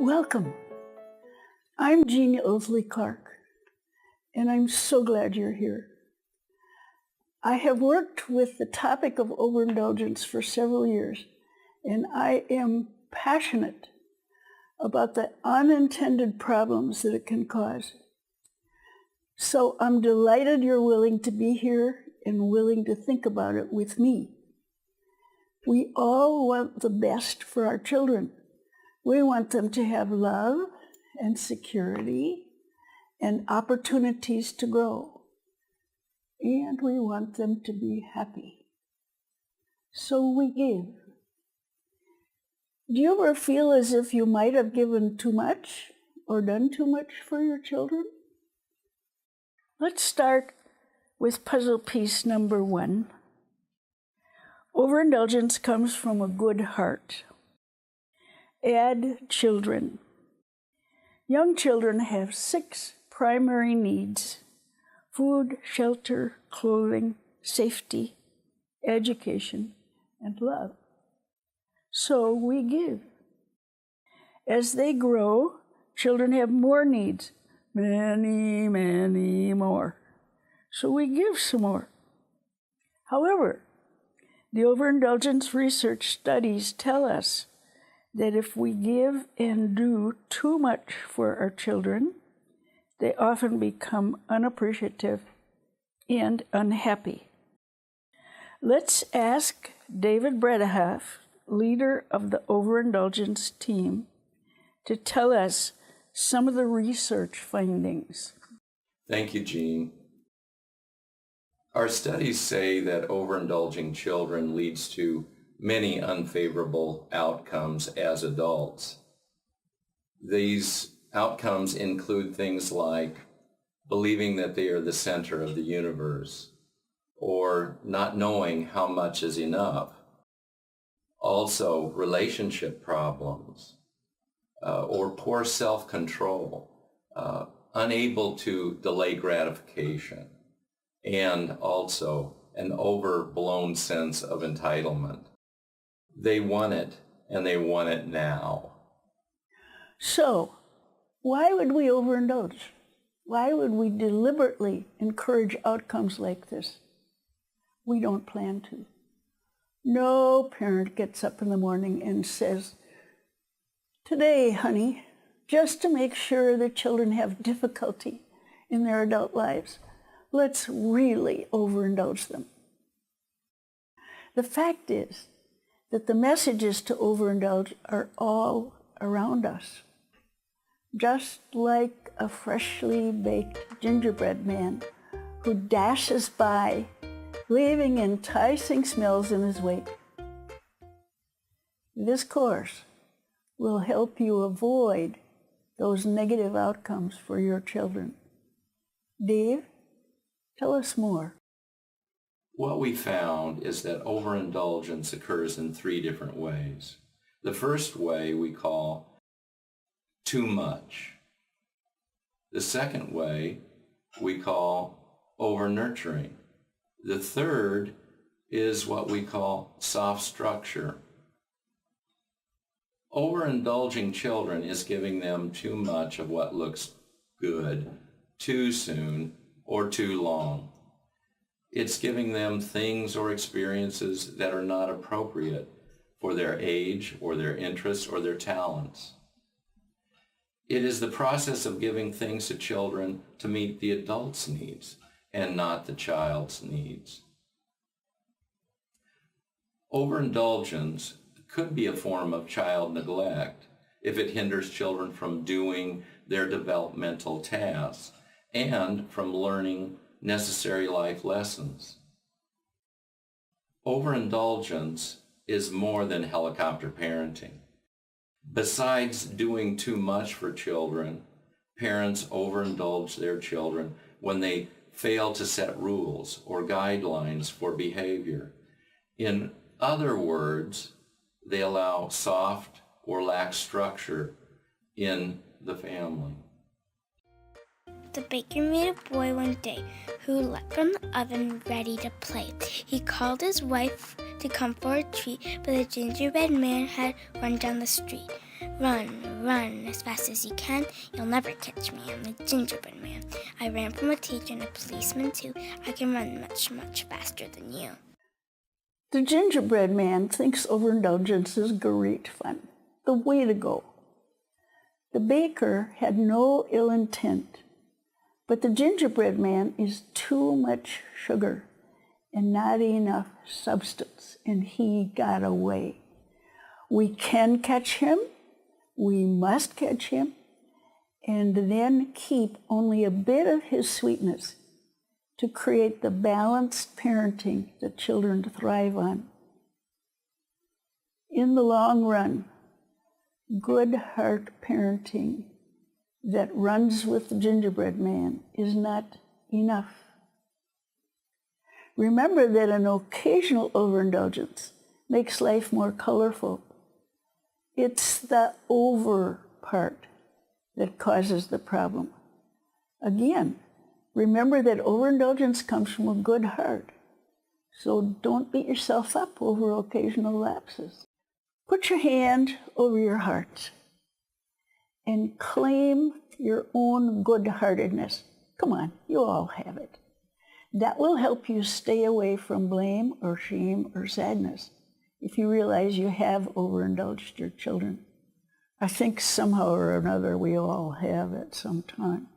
Welcome. I'm Jean Ilsley Clark, and I'm so glad you're here. I have worked with the topic of overindulgence for several years, and I am passionate about the unintended problems that it can cause. So I'm delighted you're willing to be here and willing to think about it with me. We all want the best for our children. We want them to have love and security and opportunities to grow. And we want them to be happy. So we give. Do you ever feel as if you might have given too much or done too much for your children? Let's start with puzzle piece number 1. Overindulgence comes from a good heart. Add children. Young children have 6 primary needs: food, shelter, clothing, safety, education, and love. So we give. As they grow, children have more needs, many, many more. So we give some more. However, the overindulgence research studies tell us that if we give and do too much for our children, they often become unappreciative and unhappy. Let's ask David Bredehoeft, leader of the overindulgence team, to tell us some of the research findings. Thank you, Jean. Our studies say that overindulging children leads to many unfavorable outcomes as adults. These outcomes include things like believing that they are the center of the universe, or not knowing how much is enough. Also, relationship problems, or poor self-control, unable to delay gratification, and also an overblown sense of entitlement. They want it, and they want it now. So, why would we overindulge? Why would we deliberately encourage outcomes like this? We don't plan to. No parent gets up in the morning and says, "Today, honey, just to make sure the children have difficulty in their adult lives, let's really overindulge them." The fact is that the messages to overindulge are all around us. Just like a freshly baked gingerbread man who dashes by, leaving enticing smells in his wake. This course will help you avoid those negative outcomes for your children. Dave, tell us more. What we found is that overindulgence occurs in 3 different ways. The first way we call too much. The second way we call over-nurturing. The third is what we call soft structure. Overindulging children is giving them too much of what looks good, too soon, or too long. It's giving them things or experiences that are not appropriate for their age or their interests or their talents. It is the process of giving things to children to meet the adult's needs and not the child's needs. Overindulgence could be a form of child neglect if it hinders children from doing their developmental tasks and from learning necessary life lessons. Overindulgence is more than helicopter parenting. Besides doing too much for children, parents overindulge their children when they fail to set rules or guidelines for behavior. In other words, they allow soft or lax structure in the family. The baker made a boy one day who leapt from the oven ready to play. He called his wife to come for a treat, but the gingerbread man had run down the street. Run, run as fast as you can. You'll never catch me. I'm the gingerbread man. I ran from a teacher and a policeman too. I can run much, much faster than you. The gingerbread man thinks overindulgence is great fun. The way to go. The baker had no ill intent, but the gingerbread man is too much sugar and not enough substance, and he got away. We can catch him, we must catch him, and then keep only a bit of his sweetness to create the balanced parenting that children thrive on. In the long run, good heart parenting that runs with the gingerbread man is not enough. Remember that an occasional overindulgence makes life more colorful. It's the over part that causes the problem. Again, remember that overindulgence comes from a good heart. So don't beat yourself up over occasional lapses. Put your hand over your heart and claim your own good-heartedness. Come on, you all have it. That will help you stay away from blame or shame or sadness if you realize you have overindulged your children. I think somehow or another we all have at some time.